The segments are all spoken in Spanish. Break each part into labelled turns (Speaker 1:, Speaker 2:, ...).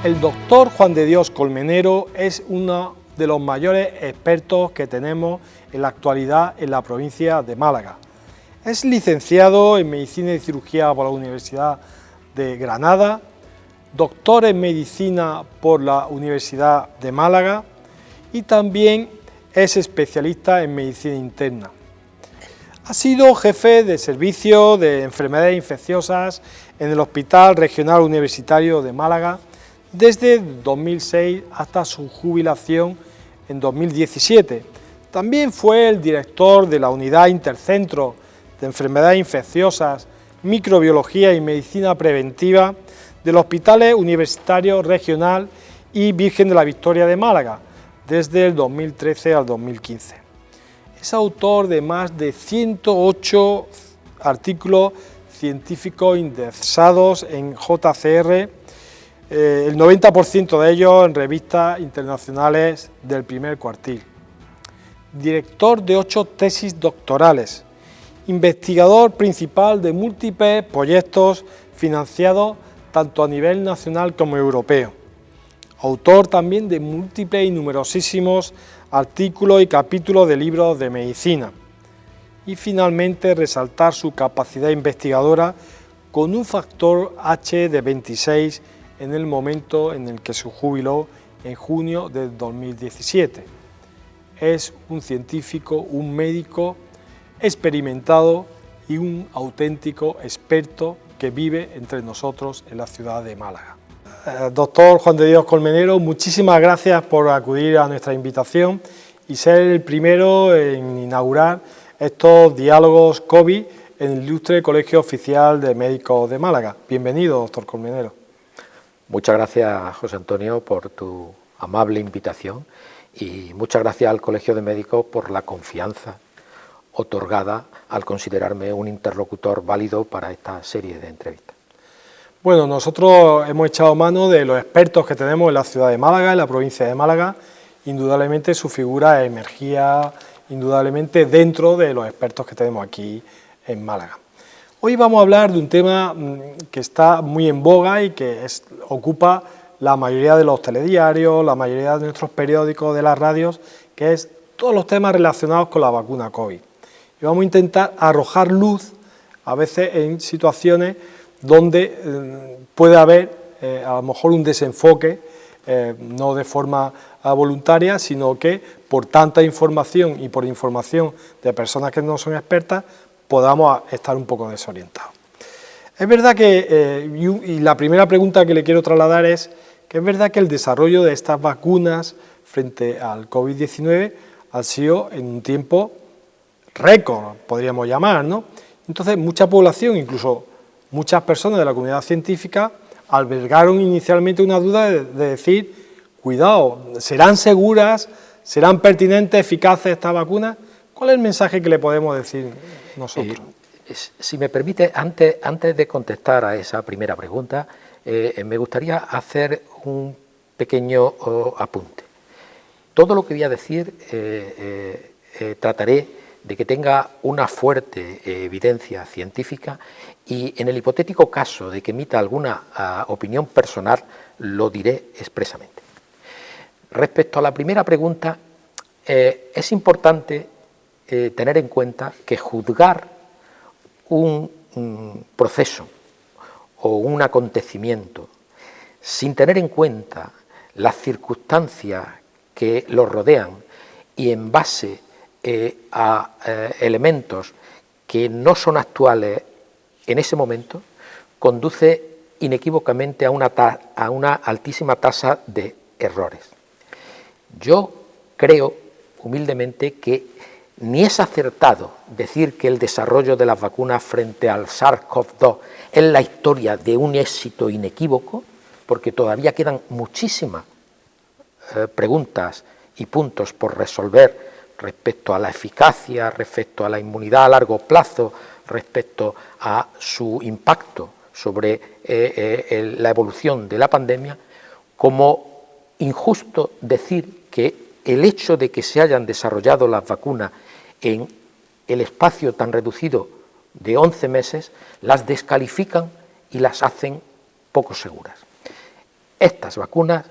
Speaker 1: El doctor Juan de Dios Colmenero es uno de los mayores expertos que tenemos en la actualidad en la provincia de Málaga. Es licenciado en Medicina y Cirugía por la Universidad de Granada, doctor en Medicina por la Universidad de Málaga y también es especialista en Medicina Interna. Ha sido jefe de servicio de enfermedades infecciosas en el Hospital Regional Universitario de Málaga desde 2006 hasta su jubilación en 2017. También fue el director de la Unidad Intercentro de Enfermedades Infecciosas, Microbiología y Medicina Preventiva del Hospital Universitario Regional y Virgen de la Victoria de Málaga desde el 2013 al 2015. Es autor de más de 108 artículos científicos indexados en JCR, el 90% de ellos en revistas internacionales del primer cuartil. Director de 8 tesis doctorales, investigador principal de múltiples proyectos financiados tanto a nivel nacional como europeo. Autor también de múltiples y numerosísimos artículos y capítulos de libros de medicina. Y finalmente resaltar su capacidad investigadora con un factor H de 26 en el momento en el que se jubiló en junio del 2017. Es un científico, un médico experimentado y un auténtico experto que vive entre nosotros en la ciudad de Málaga. Doctor Juan de Dios Colmenero, muchísimas gracias por acudir a nuestra invitación y ser el primero en inaugurar estos diálogos COVID en el Ilustre Colegio Oficial de Médicos de Málaga. Bienvenido, doctor Colmenero.
Speaker 2: Muchas gracias, José Antonio, por tu amable invitación y muchas gracias al Colegio de Médicos por la confianza otorgada al considerarme un interlocutor válido para esta serie de entrevistas.
Speaker 1: Bueno, nosotros hemos echado mano de los expertos que tenemos en la ciudad de Málaga, en la provincia de Málaga. Indudablemente su figura emergía indudablemente dentro de los expertos que tenemos aquí en Málaga. Hoy vamos a hablar de un tema que está muy en boga y que ocupa la mayoría de los telediarios, la mayoría de nuestros periódicos, de las radios, que es todos los temas relacionados con la vacuna COVID. Y vamos a intentar arrojar luz, a veces en situaciones donde puede haber a lo mejor un desenfoque, no de forma voluntaria, sino que por tanta información y por información de personas que no son expertas, podamos estar un poco desorientados. Es verdad que, y la primera pregunta que le quiero trasladar es, que es verdad que el desarrollo de estas vacunas frente al COVID-19 ha sido en un tiempo récord, podríamos llamar, ¿no? Entonces, mucha población, incluso muchas personas de la comunidad científica, albergaron inicialmente una duda de decir, cuidado, ¿serán seguras, serán pertinentes, eficaces estas vacunas? ¿Cuál es el mensaje que le podemos decir nosotros?
Speaker 2: Si me permite, antes de contestar a esa primera pregunta, me gustaría hacer un pequeño apunte. Todo lo que voy a decir trataré de que tenga una fuerte evidencia científica y en el hipotético caso de que emita alguna opinión personal, lo diré expresamente. Respecto a la primera pregunta, es importante tener en cuenta que juzgar un proceso o un acontecimiento sin tener en cuenta las circunstancias que lo rodean y en base a elementos que no son actuales en ese momento, conduce inequívocamente a una altísima tasa de errores. Yo creo humildemente que ni es acertado decir que el desarrollo de las vacunas frente al SARS-CoV-2 es la historia de un éxito inequívoco, porque todavía quedan muchísimas preguntas y puntos por resolver respecto a la eficacia, respecto a la inmunidad a largo plazo, respecto a su impacto sobre la evolución de la pandemia, como injusto decir que el hecho de que se hayan desarrollado las vacunas en el espacio tan reducido de 11 meses las descalifican y las hacen poco seguras. estas vacunas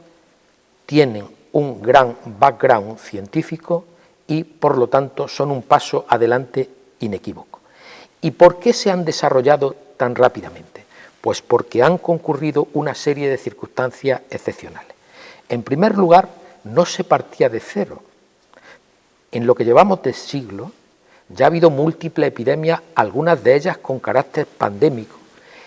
Speaker 2: tienen un gran background científico y, por lo tanto, son un paso adelante inequívoco. ¿Y por qué se han desarrollado tan rápidamente? Pues porque han concurrido una serie de circunstancias excepcionales. En primer lugar, no se partía de cero. En lo que llevamos de siglo, ya ha habido múltiples epidemias, algunas de ellas con carácter pandémico,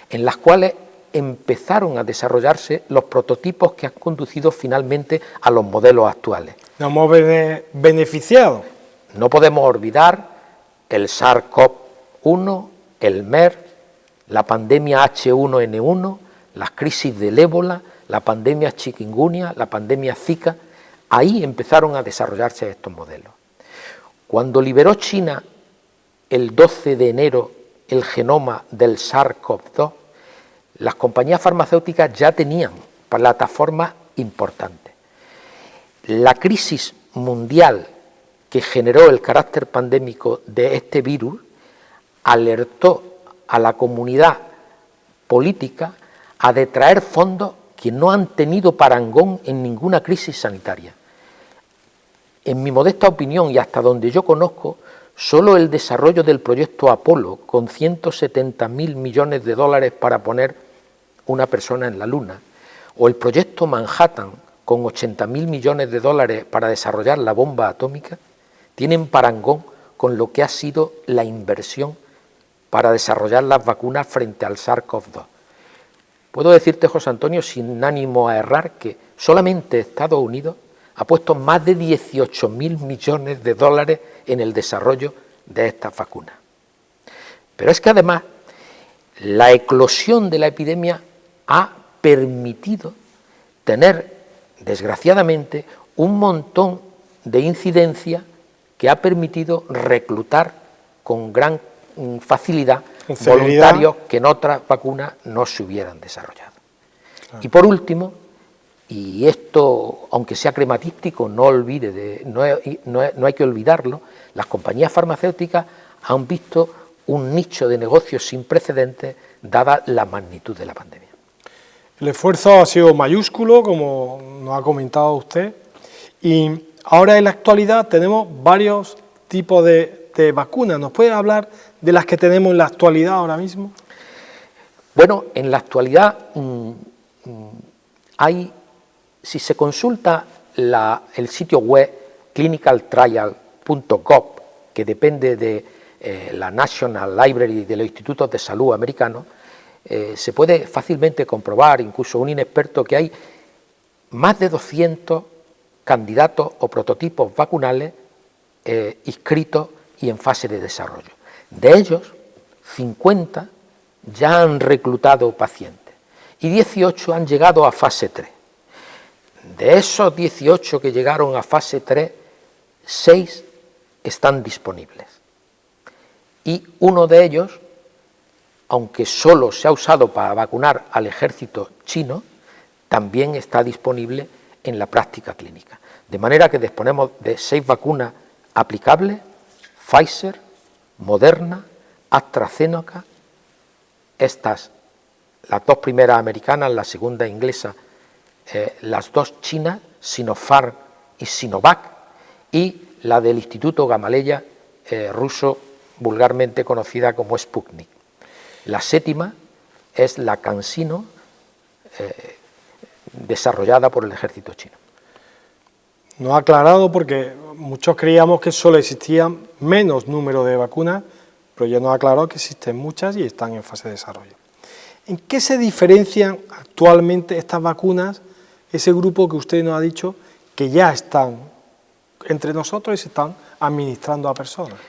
Speaker 2: en las cuales empezaron a desarrollarse los prototipos que han conducido finalmente a los modelos actuales.
Speaker 1: Nos hemos beneficiado.
Speaker 2: No podemos olvidar el SARS-CoV-1, el MERS, la pandemia H1N1, las crisis del ébola, la pandemia chikungunya, la pandemia Zika. Ahí empezaron a desarrollarse estos modelos. Cuando liberó China el 12 de enero el genoma del SARS-CoV-2, las compañías farmacéuticas ya tenían plataformas importantes. La crisis mundial que generó el carácter pandémico de este virus alertó a la comunidad política a detraer fondos que no han tenido parangón en ninguna crisis sanitaria. En mi modesta opinión y hasta donde yo conozco, solo el desarrollo del proyecto Apolo, con 170.000 millones de dólares para poner una persona en la Luna, o el proyecto Manhattan, con 80.000 millones de dólares para desarrollar la bomba atómica, tienen parangón con lo que ha sido la inversión para desarrollar las vacunas frente al SARS-CoV-2. Puedo decirte, José Antonio, sin ánimo a errar, que solamente Estados Unidos ha puesto más de 18.000 millones de dólares en el desarrollo de estas vacunas. Pero es que además la eclosión de la epidemia ha permitido tener, desgraciadamente, un montón de incidencia que ha permitido reclutar con gran facilidad voluntarios que en otras vacunas no se hubieran desarrollado. Claro. Y por último, y esto, aunque sea crematístico, no hay que olvidarlo, las compañías farmacéuticas han visto un nicho de negocios sin precedentes dada la magnitud de la pandemia.
Speaker 1: El esfuerzo ha sido mayúsculo, como nos ha comentado usted, y ahora en la actualidad tenemos varios tipos de vacunas. ¿Nos puede hablar de las que tenemos en la actualidad ahora mismo?
Speaker 2: Bueno, en la actualidad hay, si se consulta el sitio web clinicaltrial.gov, que depende de la National Library de los Institutos de Salud americanos, se puede fácilmente comprobar, incluso un inexperto, que hay más de 200 candidatos o prototipos vacunales inscritos y en fase de desarrollo. De ellos, 50 ya han reclutado pacientes y 18 han llegado a fase 3. De esos 18 que llegaron a fase 3, 6 están disponibles. Y uno de ellos, aunque solo se ha usado para vacunar al ejército chino, también está disponible en la práctica clínica. De manera que disponemos de 6 vacunas aplicables: Pfizer, Moderna, AstraZeneca, estas, las 2 primeras americanas, la segunda inglesa, las 2 chinas, Sinopharm y Sinovac, y la del Instituto Gamaleya ruso, vulgarmente conocida como Sputnik. La 7ª es la CanSino, desarrollada por el ejército chino.
Speaker 1: No ha aclarado, porque muchos creíamos que solo existían menos número de vacunas, pero ya nos ha aclarado que existen muchas y están en fase de desarrollo. ¿En qué se diferencian actualmente estas vacunas, ese grupo que usted nos ha dicho que ya están entre nosotros y se están administrando a personas?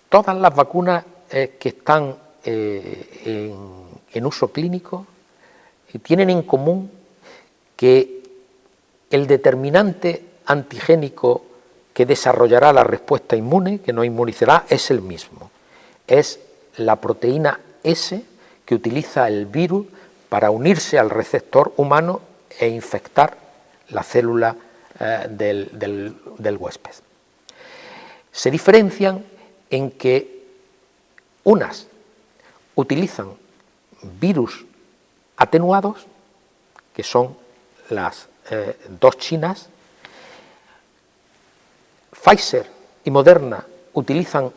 Speaker 2: Todas las vacunas que están en uso clínico tienen en común que el determinante antigénico que desarrollará la respuesta inmune, que nos inmunizará, es el mismo. Es la proteína S que utiliza el virus para unirse al receptor humano e infectar la célula del huésped. Se diferencian en que unas utilizan virus atenuados, que son las dos chinas. Pfizer y Moderna utilizan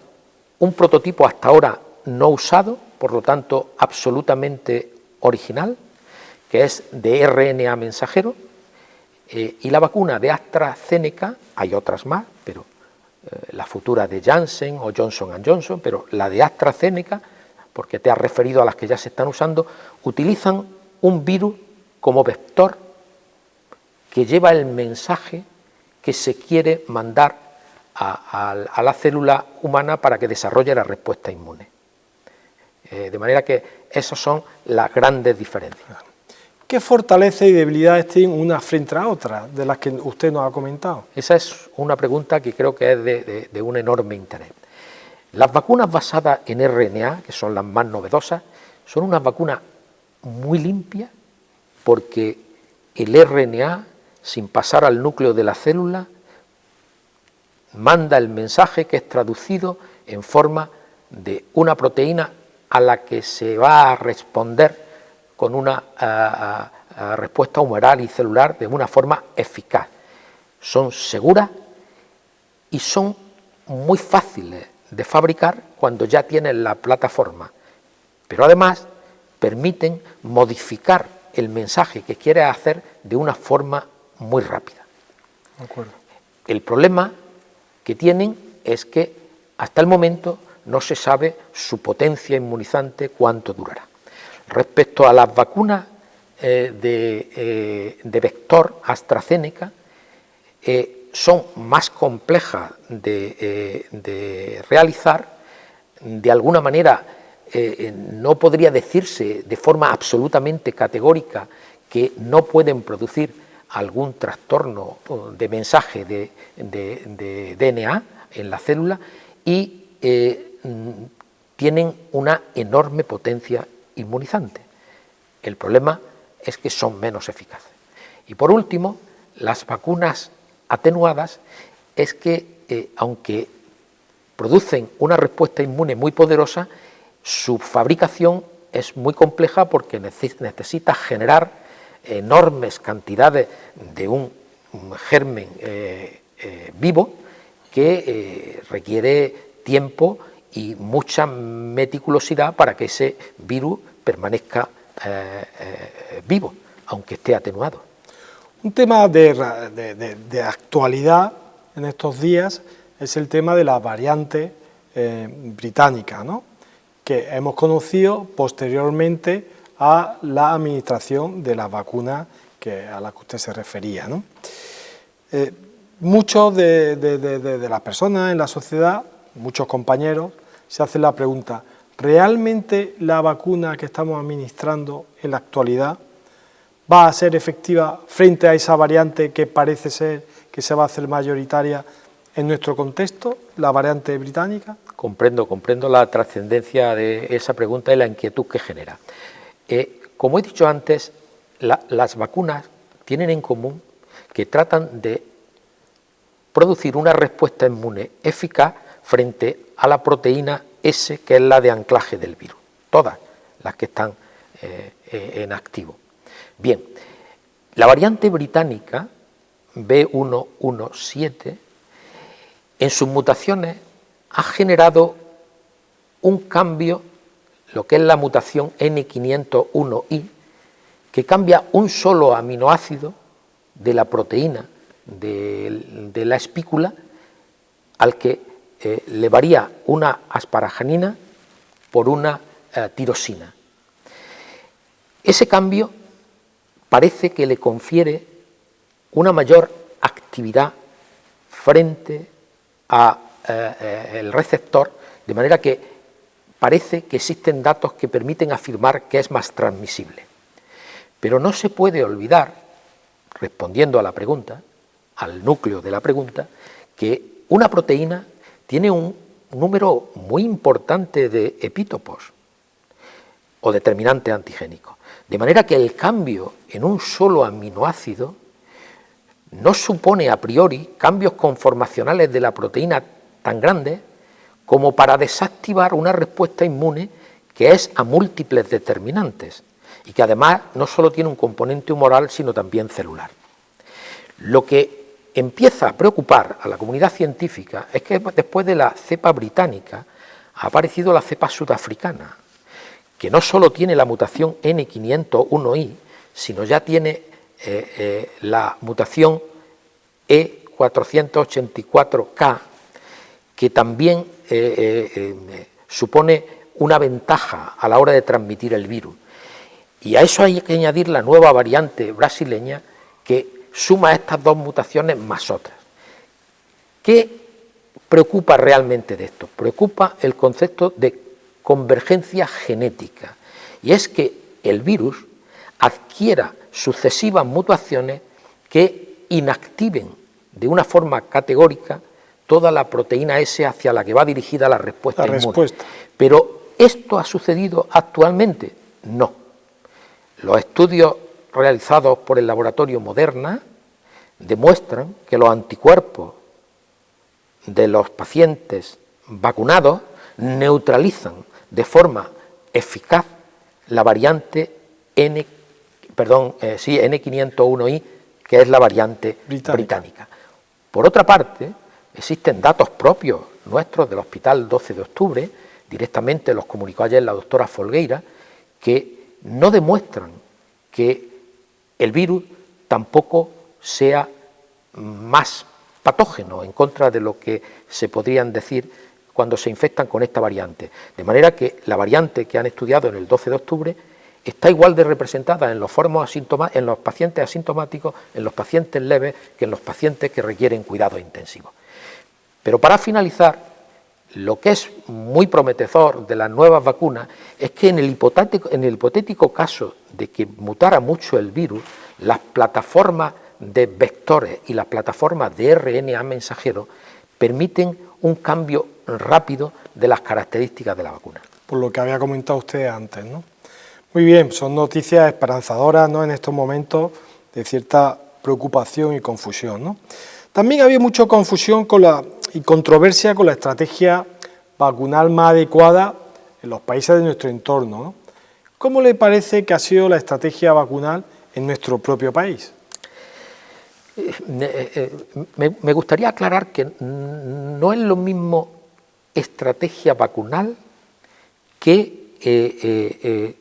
Speaker 2: un prototipo hasta ahora no usado, por lo tanto absolutamente original, que es de RNA mensajero, y la vacuna de AstraZeneca, hay otras más, pero la futura de Janssen o Johnson & Johnson, pero la de AstraZeneca, porque te has referido a las que ya se están usando, utilizan un virus como vector que lleva el mensaje que se quiere mandar a la célula humana para que desarrolle la respuesta inmune. De manera que esas son las grandes diferencias.
Speaker 1: ¿Qué fortalezas y debilidades tienen una frente a otra, de las que usted nos ha comentado?
Speaker 2: Esa es una pregunta que creo que es de un enorme interés. Las vacunas basadas en RNA, que son las más novedosas, son unas vacunas muy limpias porque el RNA, sin pasar al núcleo de la célula, manda el mensaje que es traducido en forma de una proteína a la que se va a responder con una respuesta humoral y celular de una forma eficaz. Son seguras y son muy fáciles de fabricar cuando ya tienen la plataforma, pero además permiten modificar el mensaje que quieres hacer de una forma muy rápida.
Speaker 1: De acuerdo.
Speaker 2: El problema que tienen es que hasta el momento no se sabe su potencia inmunizante, cuánto durará. Respecto a las vacunas de vector AstraZeneca, son más complejas de realizar. De alguna manera no podría decirse de forma absolutamente categórica que no pueden producir algún trastorno de mensaje de DNA en la célula y tienen una enorme potencia inmunizante. El problema es que son menos eficaces. Y por último, las vacunas atenuadas es que aunque producen una respuesta inmune muy poderosa, su fabricación es muy compleja porque necesita generar enormes cantidades de un germen vivo que requiere tiempo y mucha meticulosidad para que ese virus permanezca vivo, aunque esté atenuado.
Speaker 1: Un tema de actualidad en estos días es el tema de la variante británica, ¿no?, que hemos conocido posteriormente a la administración de las vacunas a las que usted se refería, ¿no? Muchos de las personas en la sociedad, muchos compañeros, se hacen la pregunta: ¿realmente la vacuna que estamos administrando en la actualidad va a ser efectiva frente a esa variante que parece ser que se va a hacer mayoritaria en nuestro contexto, la variante británica?
Speaker 2: Comprendo la trascendencia de esa pregunta y la inquietud que genera. Como he dicho antes, las vacunas tienen en común que tratan de producir una respuesta inmune eficaz frente a la proteína S, que es la de anclaje del virus, todas las que están en activo. Bien, la variante británica B117, en sus mutaciones ha generado un cambio, lo que es la mutación N501I, que cambia un solo aminoácido de la proteína de la espícula, al que le varía una asparaginina por una tirosina. Ese cambio parece que le confiere una mayor actividad frente al receptor, de manera que parece que existen datos que permiten afirmar que es más transmisible. Pero no se puede olvidar, respondiendo a la pregunta, al núcleo de la pregunta, que una proteína tiene un número muy importante de epítopos o determinantes antigénicos. De manera que el cambio en un solo aminoácido no supone a priori cambios conformacionales de la proteína tan grandes como para desactivar una respuesta inmune que es a múltiples determinantes. y que además no solo tiene un componente humoral, sino también celular. Lo que empieza a preocupar a la comunidad científica es que después de la cepa británica ha aparecido la cepa sudafricana, que no solo tiene la mutación N501I, sino ya tiene la mutación E484K, que también supone una ventaja a la hora de transmitir el virus. Y a eso hay que añadir la nueva variante brasileña, que suma estas dos mutaciones más otras. ¿Qué preocupa realmente de esto? Preocupa el concepto de convergencia genética, y es que el virus adquiera sucesivas mutaciones que inactiven de una forma categórica toda la proteína S hacia la que va dirigida la respuesta inmune. Pero ¿esto ha sucedido actualmente? No. Los estudios realizados por el laboratorio Moderna demuestran que los anticuerpos de los pacientes vacunados neutralizan de forma eficaz la variante N501I, que es la variante británica. Por otra parte, existen datos propios nuestros del Hospital 12 de Octubre, directamente los comunicó ayer la doctora Folgueira, que no demuestran que el virus tampoco sea más patógeno en contra de lo que se podrían decir cuando se infectan con esta variante. De manera que la variante que han estudiado en el 12 de octubre está igual de representada en los pacientes asintomáticos, en los pacientes leves, que en los pacientes que requieren cuidados intensivos. Pero para finalizar, lo que es muy prometedor de las nuevas vacunas es que en el hipotético caso de que mutara mucho el virus, las plataformas de vectores y las plataformas de RNA mensajero permiten un cambio rápido de las características de la vacuna.
Speaker 1: Por lo que había comentado usted antes, ¿no? Muy bien, son noticias esperanzadoras, ¿no?, en estos momentos de cierta preocupación y confusión, ¿no? También había mucha confusión y controversia con la estrategia vacunal más adecuada en los países de nuestro entorno, ¿no? ¿Cómo le parece que ha sido la estrategia vacunal en nuestro propio país?
Speaker 2: Me gustaría aclarar que no es lo mismo estrategia vacunal que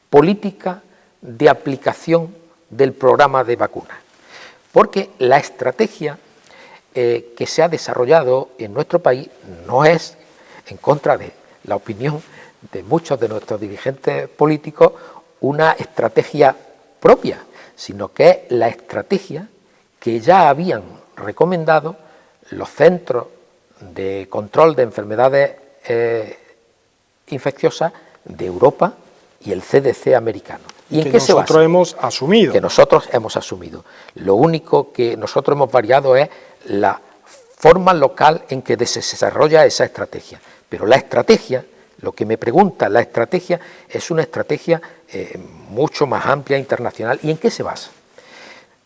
Speaker 2: política de aplicación del programa de vacunas, porque la estrategia que se ha desarrollado en nuestro país no es, en contra de la opinión de muchos de nuestros dirigentes políticos, una estrategia propia, sino que es la estrategia que ya habían recomendado los centros de control de enfermedades infecciosas de Europa y el CDC americano. ¿Y en qué se basa?
Speaker 1: Que nosotros hemos asumido.
Speaker 2: Que nosotros hemos asumido. Lo único que nosotros hemos variado es la forma local en que se desarrolla esa estrategia. Pero la estrategia, lo que me pregunta, la estrategia es una estrategia mucho más amplia, internacional. ¿Y en qué se basa?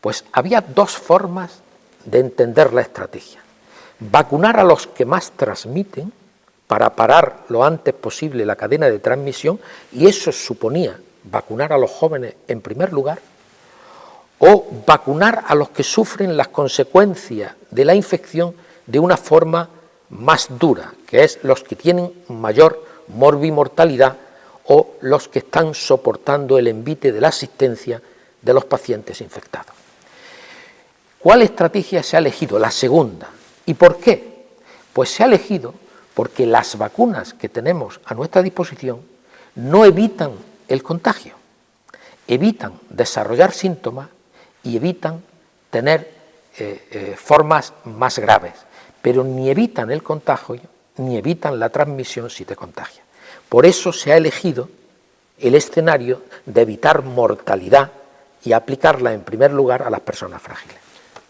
Speaker 2: Pues había dos formas de entender la estrategia. Vacunar a los que más transmiten para parar lo antes posible la cadena de transmisión, y eso suponía vacunar a los jóvenes en primer lugar, o vacunar a los que sufren las consecuencias de la infección de una forma más dura, que es los que tienen mayor morbimortalidad o los que están soportando el envite de la asistencia de los pacientes infectados. ¿Cuál estrategia se ha elegido? La segunda. ¿Y por qué? Pues se ha elegido porque las vacunas que tenemos a nuestra disposición no evitan el contagio, evitan desarrollar síntomas y evitan tener formas más graves, pero ni evitan el contagio ni evitan la transmisión si te contagia. Por eso se ha elegido el escenario de evitar mortalidad y aplicarla en primer lugar a las personas frágiles.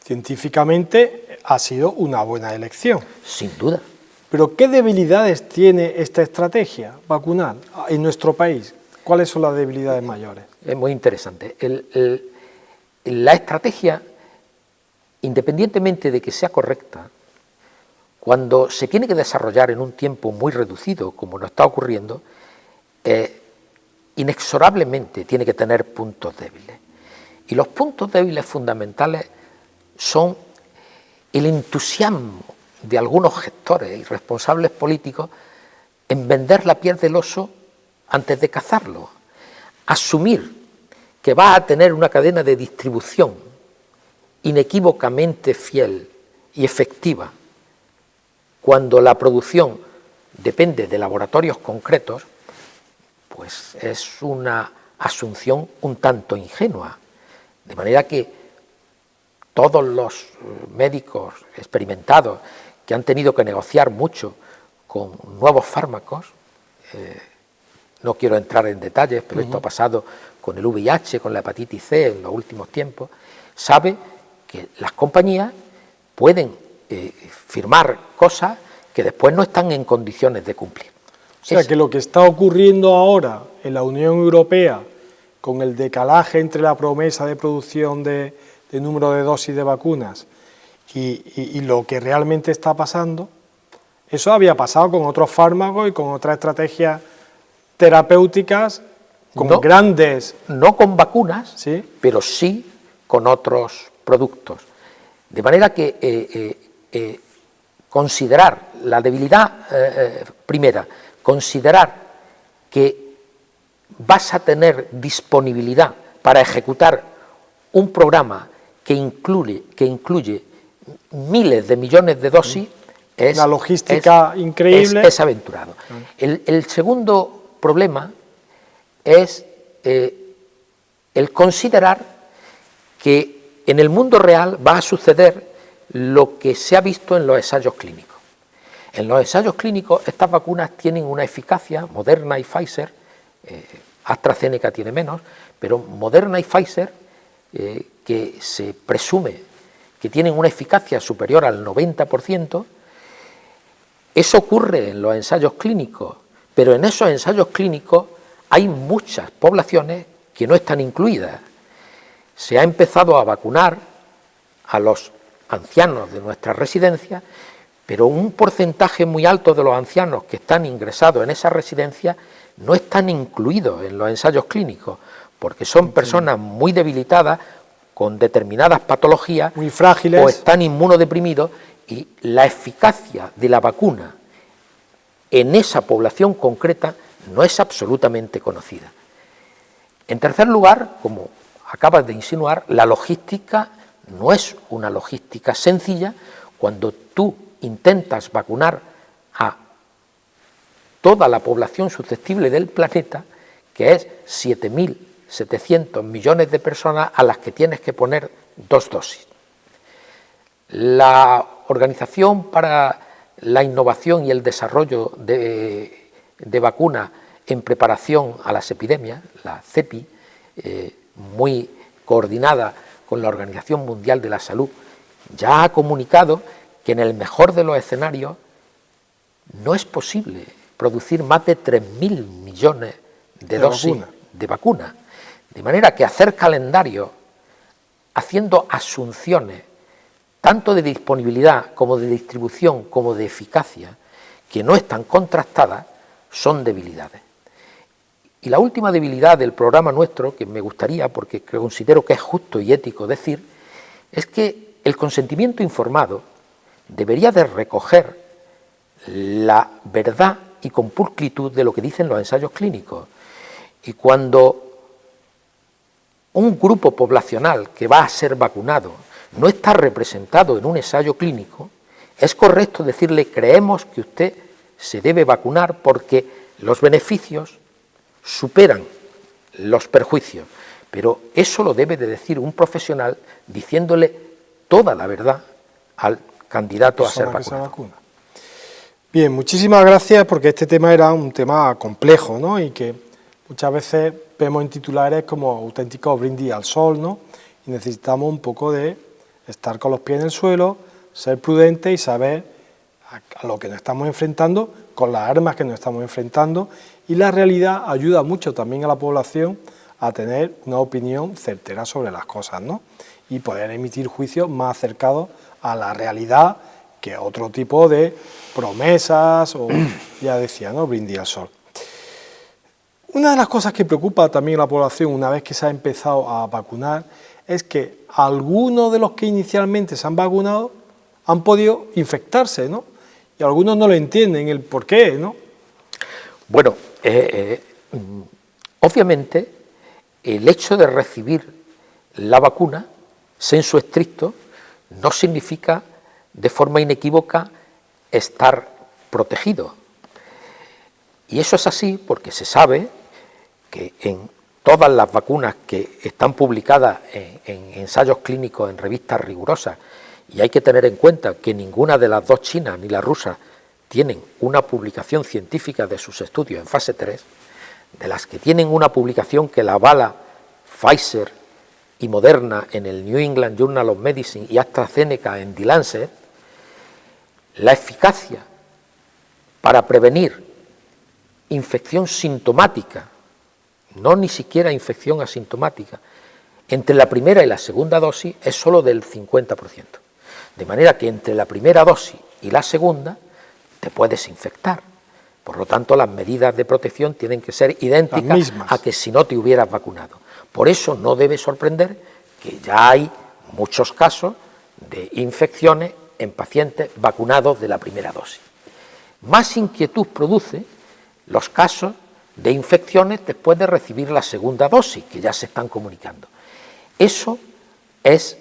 Speaker 1: Científicamente ha sido una buena elección.
Speaker 2: Sin duda.
Speaker 1: Pero ¿qué debilidades tiene esta estrategia vacunal en nuestro país? ¿Cuáles son las debilidades mayores?
Speaker 2: Es muy interesante. La estrategia, independientemente de que sea correcta, cuando se tiene que desarrollar en un tiempo muy reducido, como nos está ocurriendo, inexorablemente tiene que tener puntos débiles. Y los puntos débiles fundamentales son el entusiasmo de algunos gestores y responsables políticos en vender la piel del oso antes de cazarlo, asumir que va a tener una cadena de distribución inequívocamente fiel y efectiva cuando la producción depende de laboratorios concretos, pues es una asunción un tanto ingenua. De manera que todos los médicos experimentados que han tenido que negociar mucho con nuevos fármacos, no quiero entrar en detalles, pero esto ha pasado con el VIH, con la hepatitis C en los últimos tiempos, sabe que las compañías pueden firmar cosas que después no están en condiciones de cumplir.
Speaker 1: O sea, que lo que está ocurriendo ahora en la Unión Europea con el decalaje entre la promesa de producción de número de dosis de vacunas y lo que realmente está pasando, eso había pasado con otros fármacos y con otras estrategias terapéuticas, con grandes...
Speaker 2: No con vacunas,
Speaker 1: ¿sí?,
Speaker 2: pero sí con otros productos. De manera que considerar la debilidad primera, considerar que vas a tener disponibilidad para ejecutar un programa que incluye miles de millones de dosis, es
Speaker 1: una logística increíble.
Speaker 2: Es aventurado. El segundo problema es el considerar que en el mundo real va a suceder lo que se ha visto en los ensayos clínicos. En los ensayos clínicos estas vacunas tienen una eficacia, Moderna y Pfizer, AstraZeneca tiene menos, pero Moderna y Pfizer, que se presume que tienen una eficacia superior al 90%, eso ocurre en los ensayos clínicos, pero en esos ensayos clínicos hay muchas poblaciones que no están incluidas. Se ha empezado a vacunar a los ancianos de nuestras residencias, pero un porcentaje muy alto de los ancianos que están ingresados en esa residencia no están incluidos en los ensayos clínicos, porque son personas muy debilitadas, con determinadas patologías,
Speaker 1: muy frágiles,
Speaker 2: o están inmunodeprimidos, y la eficacia de la vacuna en esa población concreta no es absolutamente conocida. En tercer lugar, como acabas de insinuar, la logística no es una logística sencilla. Cuando tú intentas vacunar a toda la población susceptible del planeta, que es 7.700 millones de personas a las que tienes que poner 2 dosis. La Organización para la Innovación y el Desarrollo de Vacunas en Preparación a las Epidemias, la CEPI, muy coordinada con la Organización Mundial de la Salud, ya ha comunicado que en el mejor de los escenarios no es posible producir más de 3.000 millones de dosis de vacuna. De manera que hacer calendario haciendo asunciones tanto de disponibilidad como de distribución como de eficacia que no están contrastadas son debilidades. Y la última debilidad del programa nuestro, que me gustaría, porque considero que es justo y ético decir, es que el consentimiento informado debería de recoger la verdad y con pulcritud de lo que dicen los ensayos clínicos. Y cuando un grupo poblacional que va a ser vacunado no está representado en un ensayo clínico, es correcto decirle: creemos que usted se debe vacunar porque los beneficios superan los perjuicios. Pero eso lo debe de decir un profesional diciéndole toda la verdad al candidato a ser vacunado.
Speaker 1: Bien, muchísimas gracias, porque este tema era un tema complejo, ¿no?, y que muchas veces vemos en titulares como auténticos brindis al sol, ¿no?, y necesitamos un poco de estar con los pies en el suelo, ser prudentes y saber a lo que nos estamos enfrentando, con las armas que nos estamos enfrentando, y la realidad ayuda mucho también a la población a tener una opinión certera sobre las cosas, ¿no?, y poder emitir juicios más acercados a la realidad que otro tipo de promesas o, ya decía, ¿no?, brindis al sol. Una de las cosas que preocupa también a la población una vez que se ha empezado a vacunar es que algunos de los que inicialmente se han vacunado han podido infectarse, ¿no? Y algunos no lo entienden el por qué, ¿no?
Speaker 2: Bueno, obviamente el hecho de recibir la vacuna, sensu stricto, no significa de forma inequívoca estar protegido. Y eso es así porque se sabe que en todas las vacunas que están publicadas en ensayos clínicos en revistas rigurosas, y hay que tener en cuenta que ninguna de las dos chinas ni la rusa tienen una publicación científica de sus estudios en fase 3, de las que tienen una publicación que la avala Pfizer y Moderna en el New England Journal of Medicine y AstraZeneca en The Lancet, la eficacia para prevenir infección sintomática, no ni siquiera infección asintomática, entre la primera y la segunda dosis es solo del 50%. De manera que entre la primera dosis y la segunda te puedes infectar. Por lo tanto, las medidas de protección tienen que ser idénticas a que si no te hubieras vacunado. Por eso no debe sorprender que ya hay muchos casos de infecciones en pacientes vacunados de la primera dosis. Más inquietud produce los casos de infecciones después de recibir la segunda dosis, que ya se están comunicando. Eso es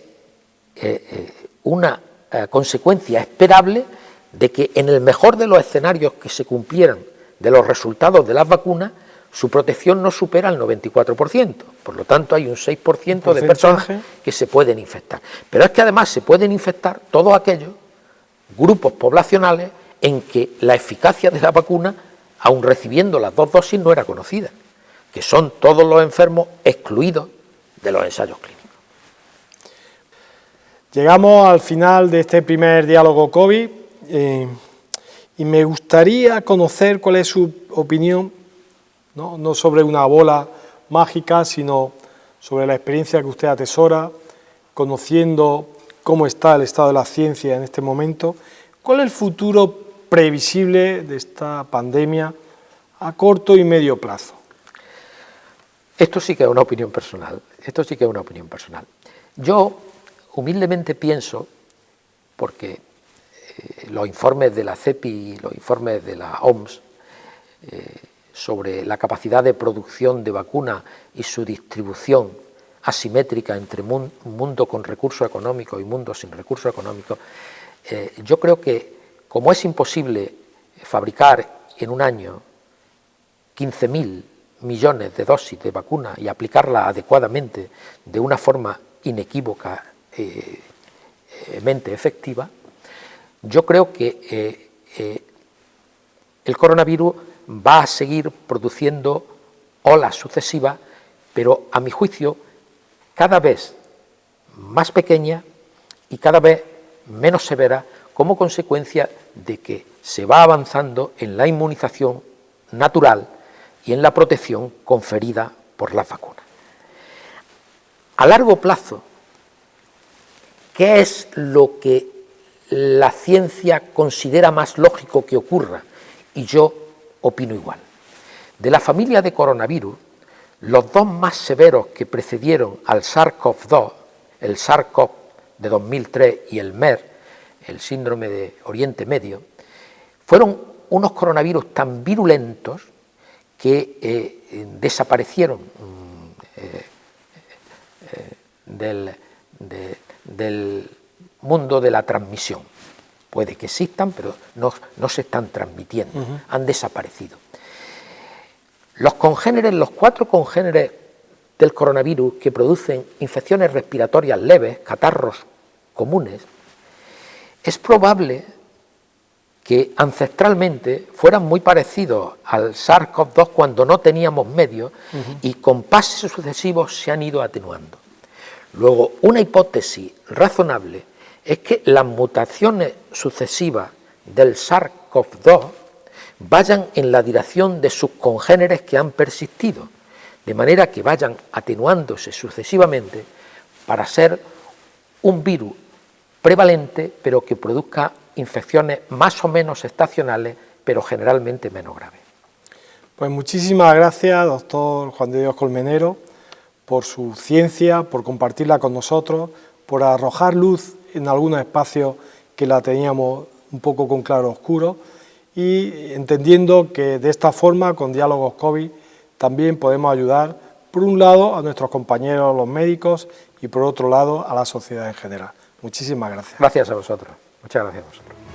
Speaker 2: una consecuencia esperable de que en el mejor de los escenarios que se cumplieran de los resultados de las vacunas, su protección no supera el 94%. Por lo tanto, hay un 6% de personas que se pueden infectar. Pero es que además se pueden infectar todos aquellos grupos poblacionales en que la eficacia de la vacuna, aun recibiendo las dos dosis, no era conocida, que son todos los enfermos excluidos de los ensayos clínicos.
Speaker 1: Llegamos al final de este primer diálogo COVID y me gustaría conocer cuál es su opinión, no sobre una bola mágica, sino sobre la experiencia que usted atesora, conociendo cómo está el estado de la ciencia en este momento. ¿Cuál es el futuro previsible de esta pandemia a corto y medio plazo?
Speaker 2: Esto sí que es una opinión personal. Yo humildemente pienso, porque los informes de la CEPI y los informes de la OMS sobre la capacidad de producción de vacunas y su distribución asimétrica entre mundo con recursos económicos y mundo sin recursos económicos, yo creo que como es imposible fabricar en un año 15.000 millones de dosis de vacuna y aplicarla adecuadamente de una forma inequívocamente efectiva, yo creo que el coronavirus va a seguir produciendo olas sucesivas, pero a mi juicio cada vez más pequeñas y cada vez menos severas, como consecuencia de que se va avanzando en la inmunización natural y en la protección conferida por las vacunas. A largo plazo, ¿qué es lo que la ciencia considera más lógico que ocurra? Y yo opino igual. De la familia de coronavirus, los dos más severos que precedieron al SARS-CoV-2, el SARS-CoV de 2003 y el MERS, el síndrome de Oriente Medio, fueron unos coronavirus tan virulentos que desaparecieron del mundo de la transmisión. Puede que existan, pero no se están transmitiendo, han desaparecido. Los congéneres, los 4 congéneres del coronavirus que producen infecciones respiratorias leves, catarros comunes, es probable que ancestralmente fueran muy parecidos al SARS-CoV-2 cuando no teníamos medios y con pases sucesivos se han ido atenuando. Luego, una hipótesis razonable es que las mutaciones sucesivas del SARS-CoV-2 vayan en la dirección de sus congéneres que han persistido, de manera que vayan atenuándose sucesivamente para ser un virus prevalente, pero que produzca infecciones más o menos estacionales, pero generalmente menos graves.
Speaker 1: Pues muchísimas gracias, doctor Juan de Dios Colmenero, por su ciencia, por compartirla con nosotros, por arrojar luz en algunos espacios que la teníamos un poco con claroscuro y entendiendo que de esta forma, con Diálogos COVID, también podemos ayudar, por un lado, a nuestros compañeros los médicos y por otro lado, a la sociedad en general. Muchísimas gracias.
Speaker 2: Gracias a vosotros. Muchas gracias a vosotros.